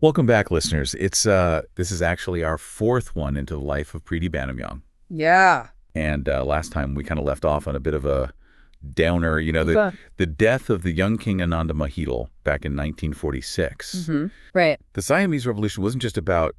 Welcome back, listeners. This is actually our fourth one into the life of Pridi Banomyong. Yeah. And last time we kind of left off on a bit of a downer. The death of the young king Ananda Mahidol back in 1946. Mm-hmm. Right. The Siamese Revolution wasn't just about,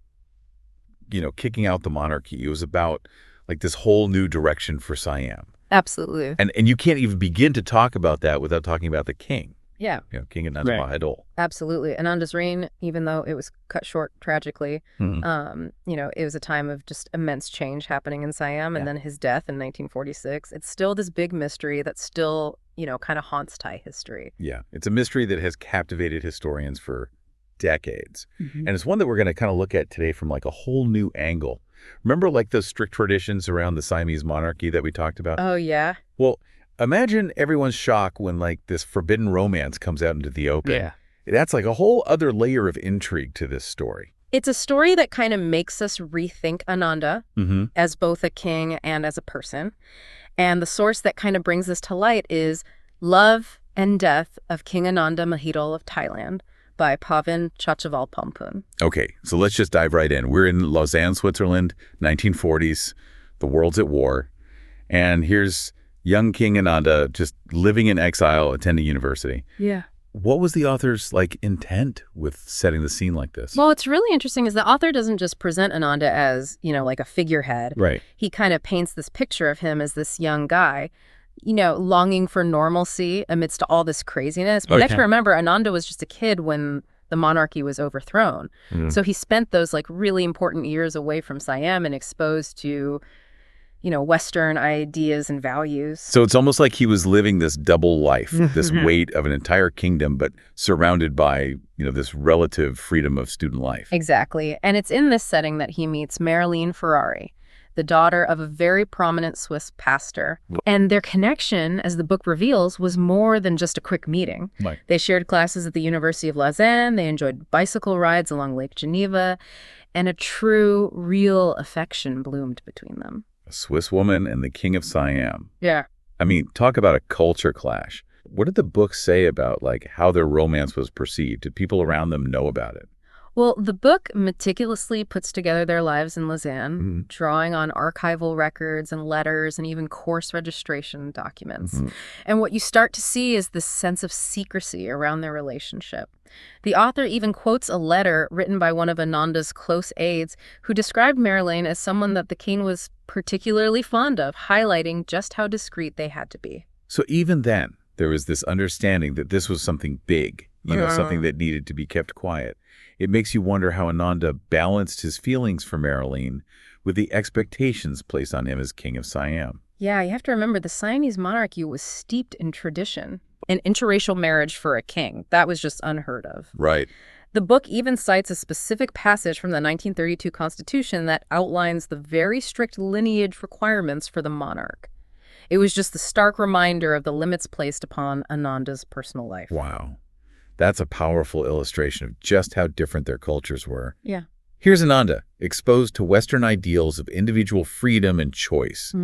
kicking out the monarchy. It was about like this whole new direction for Siam. Absolutely. And you can't even begin to talk about that without talking about the king. Yeah. King Ananda Mahidol. Absolutely. Ananda's reign, even though it was cut short tragically, it was a time of just immense change happening in Siam. And then his death in 1946, it's still this big mystery that still, kind of haunts Thai history. Yeah. It's a mystery that has captivated historians for decades. Mm-hmm. And it's one that we're going to kind of look at today from like a whole new angle. Remember like those strict traditions around the Siamese monarchy that we talked about? Oh, yeah. Well, imagine everyone's shock when like this forbidden romance comes out into the open. Yeah. That's like a whole other layer of intrigue to this story. It's a story that kind of makes us rethink Ananda as both a king and as a person. And the source that kind of brings this to light is Love and Death of King Ananda Mahidol of Thailand by Pavin Chachavalpongpun. Okay, so let's just dive right in. We're in Lausanne, Switzerland, 1940s. The world's at war. And here's young King Ananda just living in exile, attending university. Yeah. What was the author's intent with setting the scene like this? Well, what's really interesting is the author doesn't just present Ananda as, like a figurehead. Right. He kind of paints this picture of him as this young guy, longing for normalcy amidst all this craziness. But you have to remember, Ananda was just a kid when the monarchy was overthrown. So he spent those really important years away from Siam and exposed to Western ideas and values. So it's almost like he was living this double life, this weight of an entire kingdom, but surrounded by, this relative freedom of student life. Exactly. And it's in this setting that he meets Marilyn Ferrari, the daughter of a very prominent Swiss pastor. And their connection, as the book reveals, was more than just a quick meeting. Right. They shared classes at the University of Lausanne. They enjoyed bicycle rides along Lake Geneva. And a true, real affection bloomed between them. A Swiss woman and the king of Siam. Yeah. I mean, talk about a culture clash. What did the book say about how their romance was perceived? Did people around them know about it? Well, the book meticulously puts together their lives in Lausanne, drawing on archival records and letters and even course registration documents. And what you start to see is this sense of secrecy around their relationship. The author even quotes a letter written by one of Ananda's close aides who described Marilyn as someone that the king was particularly fond of, highlighting just how discreet they had to be. So even then, there was this understanding that this was something big, something that needed to be kept quiet. It makes you wonder how Ananda balanced his feelings for Marilyn with the expectations placed on him as king of Siam. Yeah, you have to remember the Siamese monarchy was steeped in tradition. An interracial marriage for a king, that was just unheard of. Right. The book even cites a specific passage from the 1932 Constitution that outlines the very strict lineage requirements for the monarch. It was just the stark reminder of the limits placed upon Ananda's personal life. Wow. That's a powerful illustration of just how different their cultures were. Yeah. Here's Ananda, exposed to Western ideals of individual freedom and choice,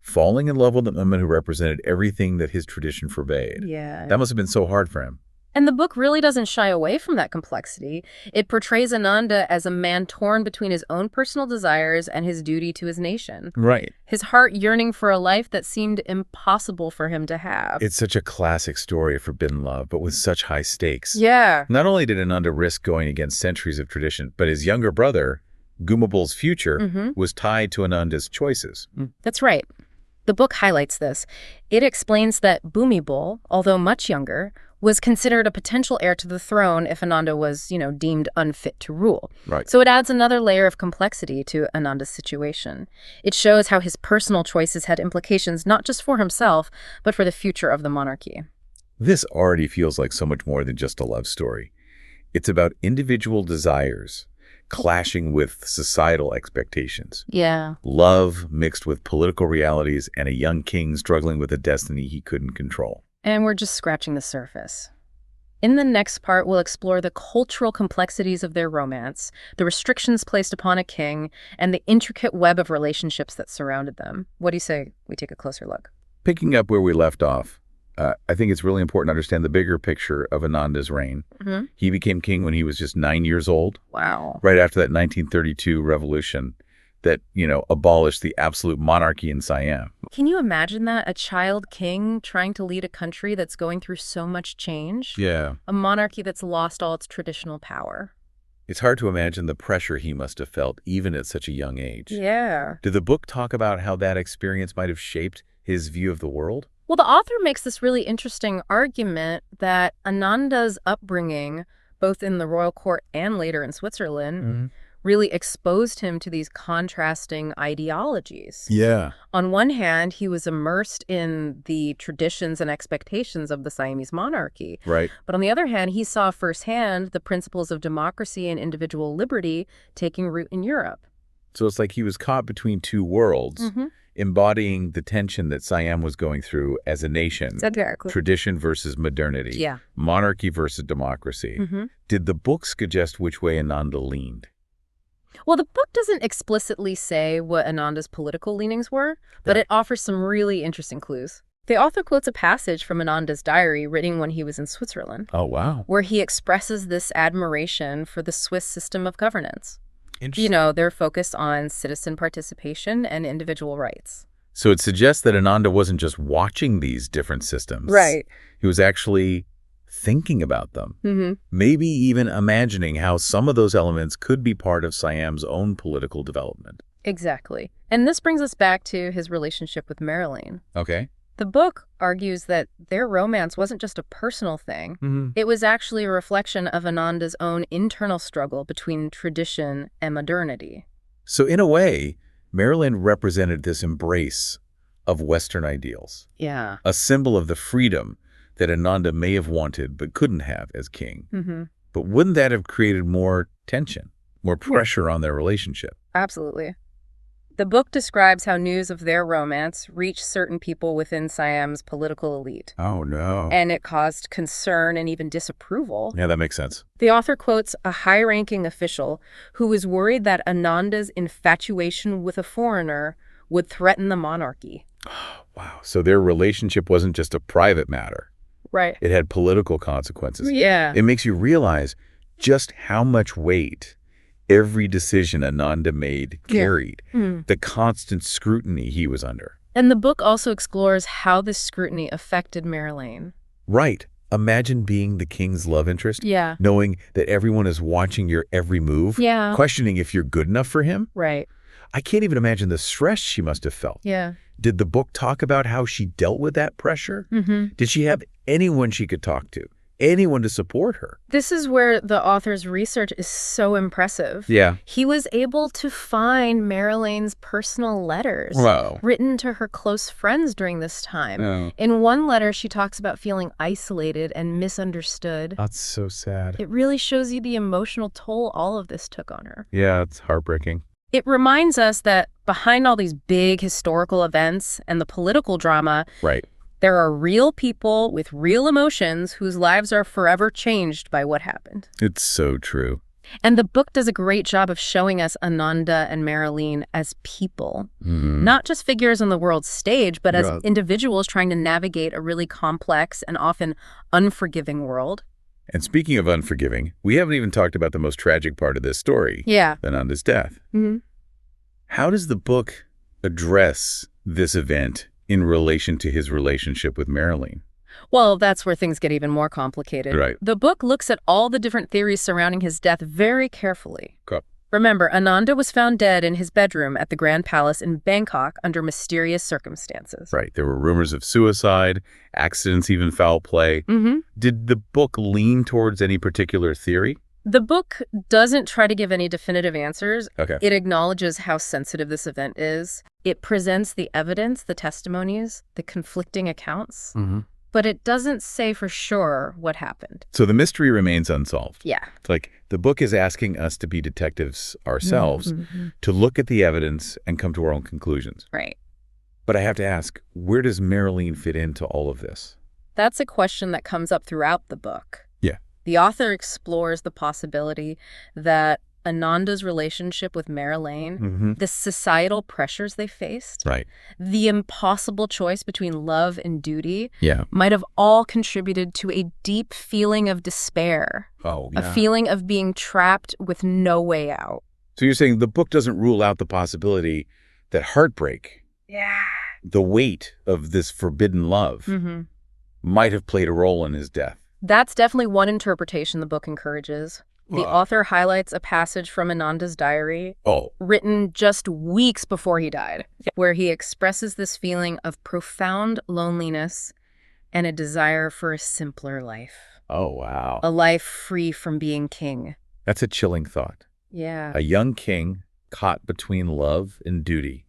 falling in love with a woman who represented everything that his tradition forbade. Yeah. That must have been so hard for him. And the book really doesn't shy away from that complexity. It portrays Ananda as a man torn between his own personal desires and his duty to his nation. Right. His heart yearning for a life that seemed impossible for him to have. It's such a classic story of forbidden love, but with such high stakes. Yeah. Not only did Ananda risk going against centuries of tradition, but his younger brother, Gumabul's future, was tied to Ananda's choices. That's right. The book highlights this. It explains that Bhumibol, although much younger, was considered a potential heir to the throne if Ananda was, deemed unfit to rule. Right. So it adds another layer of complexity to Ananda's situation. It shows how his personal choices had implications not just for himself, but for the future of the monarchy. This already feels like so much more than just a love story. It's about individual desires clashing with societal expectations. Yeah. Love mixed with political realities and a young king struggling with a destiny he couldn't control. And we're just scratching the surface. In the next part, we'll explore the cultural complexities of their romance, the restrictions placed upon a king, and the intricate web of relationships that surrounded them. What do you say we take a closer look? Picking up where we left off, I think it's really important to understand the bigger picture of Ananda's reign. He became king when he was just 9 years old. Wow. Right after that 1932 revolution that, abolished the absolute monarchy in Siam. Can you imagine that? A child king trying to lead a country that's going through so much change? Yeah. A monarchy that's lost all its traditional power. It's hard to imagine the pressure he must have felt even at such a young age. Yeah. Did the book talk about how that experience might have shaped his view of the world? Well, the author makes this really interesting argument that Ananda's upbringing, both in the royal court and later in Switzerland, really exposed him to these contrasting ideologies. Yeah. On one hand, he was immersed in the traditions and expectations of the Siamese monarchy. Right. But on the other hand, he saw firsthand the principles of democracy and individual liberty taking root in Europe. So it's like he was caught between two worlds, embodying the tension that Siam was going through as a nation. Exactly. Tradition versus modernity. Yeah. Monarchy versus democracy. Did the book suggest which way Ananda leaned? Well, the book doesn't explicitly say what Ananda's political leanings were, but it offers some really interesting clues. The author quotes a passage from Ananda's diary written when he was in Switzerland. Oh, wow. Where he expresses this admiration for the Swiss system of governance. Interesting. They're focused on citizen participation and individual rights. So it suggests that Ananda wasn't just watching these different systems. Right. He was actually thinking about them. Maybe even imagining how some of those elements could be part of Siam's own political development. Exactly. And this brings us back to his relationship with Marilyn. Okay. The book argues that their romance wasn't just a personal thing. It was actually a reflection of Ananda's own internal struggle between tradition and modernity. So in a way, Marilyn represented this embrace of Western ideals. Yeah. A symbol of the freedom that Ananda may have wanted but couldn't have as king. But wouldn't that have created more tension, more pressure on their relationship? Absolutely. The book describes how news of their romance reached certain people within Siam's political elite. Oh, no. And it caused concern and even disapproval. Yeah, that makes sense. The author quotes a high-ranking official who was worried that Ananda's infatuation with a foreigner would threaten the monarchy. Wow. So their relationship wasn't just a private matter. Right. It had political consequences. Yeah. It makes you realize just how much weight every decision Ananda made carried, the constant scrutiny he was under. And the book also explores how this scrutiny affected Marilyn. Right. Imagine being the king's love interest. Yeah. Knowing that everyone is watching your every move. Yeah. Questioning if you're good enough for him. Right. I can't even imagine the stress she must have felt. Yeah. Did the book talk about how she dealt with that pressure? Did she have anyone she could talk to? Anyone to support her? This is where the author's research is so impressive. Yeah. He was able to find Marilyn's personal letters written to her close friends during this time. In one letter, she talks about feeling isolated and misunderstood. That's so sad. It really shows you the emotional toll all of this took on her. Yeah, it's heartbreaking. It reminds us that behind all these big historical events and the political drama, there are real people with real emotions whose lives are forever changed by what happened. It's so true. And the book does a great job of showing us Ananda and Marilyn as people, not just figures on the world stage, but as individuals trying to navigate a really complex and often unforgiving world. And speaking of unforgiving, we haven't even talked about the most tragic part of this story, Ananda's death. How does the book address this event in relation to his relationship with Marilyn? Well, that's where things get even more complicated. Right. The book looks at all the different theories surrounding his death very carefully. Cool. Remember, Ananda was found dead in his bedroom at the Grand Palace in Bangkok under mysterious circumstances. Right. There were rumors of suicide, accidents, even foul play. Did the book lean towards any particular theory? The book doesn't try to give any definitive answers. Okay. It acknowledges how sensitive this event is. It presents the evidence, the testimonies, the conflicting accounts. But it doesn't say for sure what happened. So the mystery remains unsolved. Yeah. It's like the book is asking us to be detectives ourselves, to look at the evidence and come to our own conclusions. Right. But I have to ask, where does Marilyn fit into all of this? That's a question that comes up throughout the book. Yeah. The author explores the possibility that Ananda's relationship with Marilyn, the societal pressures they faced, Right. the impossible choice between love and duty, Yeah. might have all contributed to a deep feeling of despair, Oh, a feeling of being trapped with no way out. So you're saying the book doesn't rule out the possibility that heartbreak, the weight of this forbidden love, might have played a role in his death. That's definitely one interpretation the book encourages. The author highlights a passage from Ananda's diary, written just weeks before he died, where he expresses this feeling of profound loneliness and a desire for a simpler life. Oh, wow. A life free from being king. That's a chilling thought. Yeah. A young king caught between love and duty,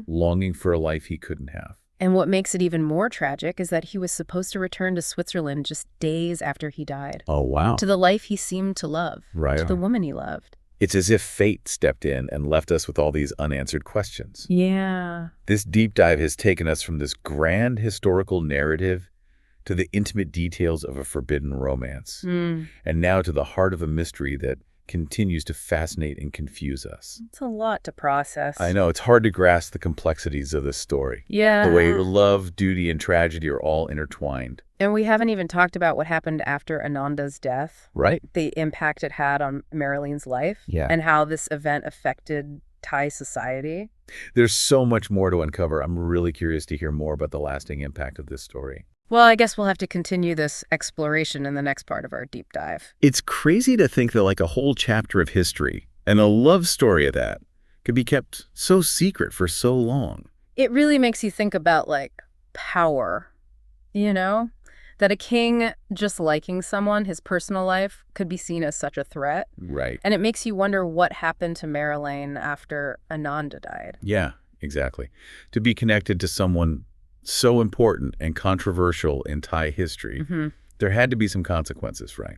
longing for a life he couldn't have. And what makes it even more tragic is that he was supposed to return to Switzerland just days after he died. Oh, wow. To the life he seemed to love. Right. To the woman he loved. It's as if fate stepped in and left us with all these unanswered questions. Yeah. This deep dive has taken us from this grand historical narrative to the intimate details of a forbidden romance, and now to the heart of a mystery that continues to fascinate and confuse us. It's a lot to process. I know, it's hard to grasp the complexities of this story. Yeah. The way love, duty, and tragedy are all intertwined. And we haven't even talked about what happened after Ananda's death. Right. The impact it had on Marilyn's life. Yeah. And how this event affected Thai society. There's so much more to uncover. I'm really curious to hear more about the lasting impact of this story. Well, I guess we'll have to continue this exploration in the next part of our deep dive. It's crazy to think that like a whole chapter of history, and a love story of that, could be kept so secret for so long. It really makes you think about, like, power, you know? That a king just liking someone, his personal life, could be seen as such a threat. Right. And it makes you wonder what happened to Marilyn after Ananda died. Yeah, exactly. To be connected to someone so important and controversial in Thai history, there had to be some consequences, right?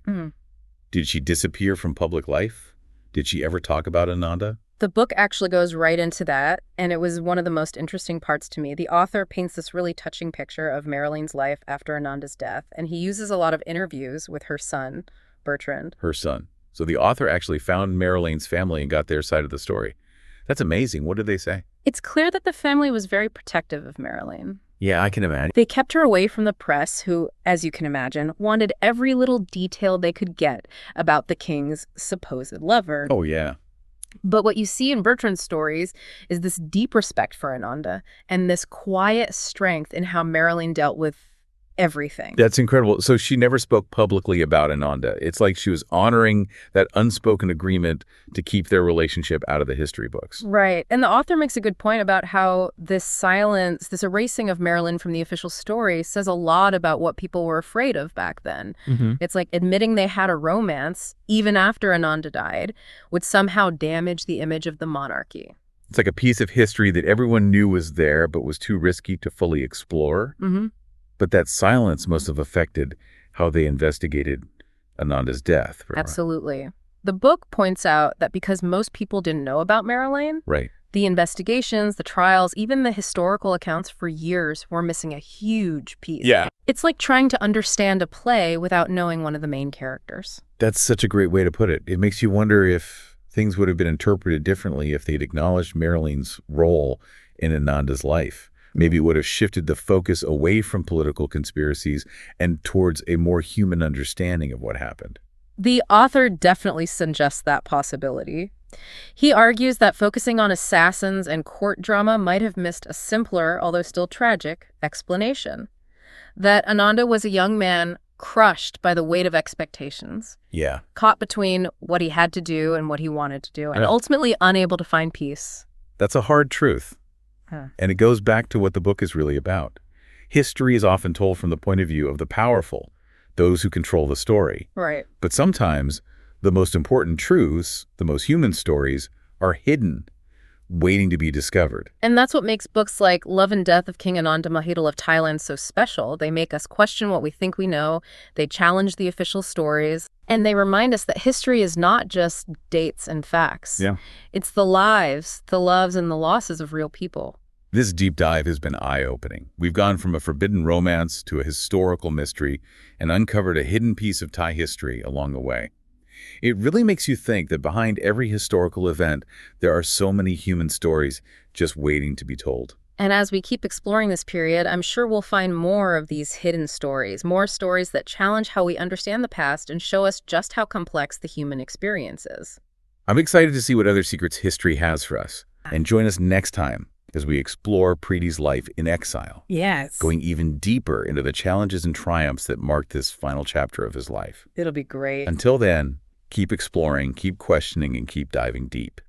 Did she disappear from public life? Did she ever talk about Ananda? The book actually goes right into that, and it was one of the most interesting parts to me. The author paints this really touching picture of Marilyn's life after Ananda's death, and he uses a lot of interviews with her son, Bertrand. Her son. So the author actually found Marilyn's family and got their side of the story. That's amazing. What did they say? It's clear that the family was very protective of Marilyn. Yeah, I can imagine. They kept her away from the press, who, as you can imagine, wanted every little detail they could get about the king's supposed lover. Oh, yeah. But what you see in Bertrand's stories is this deep respect for Ananda and this quiet strength in how Marilyn dealt with everything. That's incredible. So she never spoke publicly about Ananda. It's like she was honoring that unspoken agreement to keep their relationship out of the history books. Right. And the author makes a good point about how this silence, this erasing of Marilyn from the official story says a lot about what people were afraid of back then. It's like admitting they had a romance, even after Ananda died, would somehow damage the image of the monarchy. It's like a piece of history that everyone knew was there but was too risky to fully explore. But that silence must have affected how they investigated Ananda's death. Absolutely. The book points out that because most people didn't know about Marilyn, Right. the investigations, the trials, even the historical accounts for years were missing a huge piece. Yeah. It's like trying to understand a play without knowing one of the main characters. That's such a great way to put it. It makes you wonder if things would have been interpreted differently if they'd acknowledged Marilyn's role in Ananda's life. Maybe it would have shifted the focus away from political conspiracies and towards a more human understanding of what happened. The author definitely suggests that possibility. He argues that focusing on assassins and court drama might have missed a simpler, although still tragic, explanation. That Ananda was a young man crushed by the weight of expectations. Yeah. Caught between what he had to do and what he wanted to do, and ultimately unable to find peace. That's a hard truth. And it goes back to what the book is really about. History is often told from the point of view of the powerful, those who control the story. Right. But sometimes the most important truths, the most human stories, are hidden, waiting to be discovered. And that's what makes books like Love and Death of King Ananda Mahidol of Thailand so special. They make us question what we think we know, they challenge the official stories, and they remind us that history is not just dates and facts. Yeah. It's the lives, the loves, and the losses of real people. This deep dive has been eye-opening. We've gone from a forbidden romance to a historical mystery and uncovered a hidden piece of Thai history along the way. It really makes you think that behind every historical event, there are so many human stories just waiting to be told. And as we keep exploring this period, I'm sure we'll find more of these hidden stories, more stories that challenge how we understand the past and show us just how complex the human experience is. I'm excited to see what other secrets history has for us. And join us next time as we explore Pridi's life in exile. Yes. Going even deeper into the challenges and triumphs that marked this final chapter of his life. It'll be great. Until then, keep exploring, keep questioning, and keep diving deep.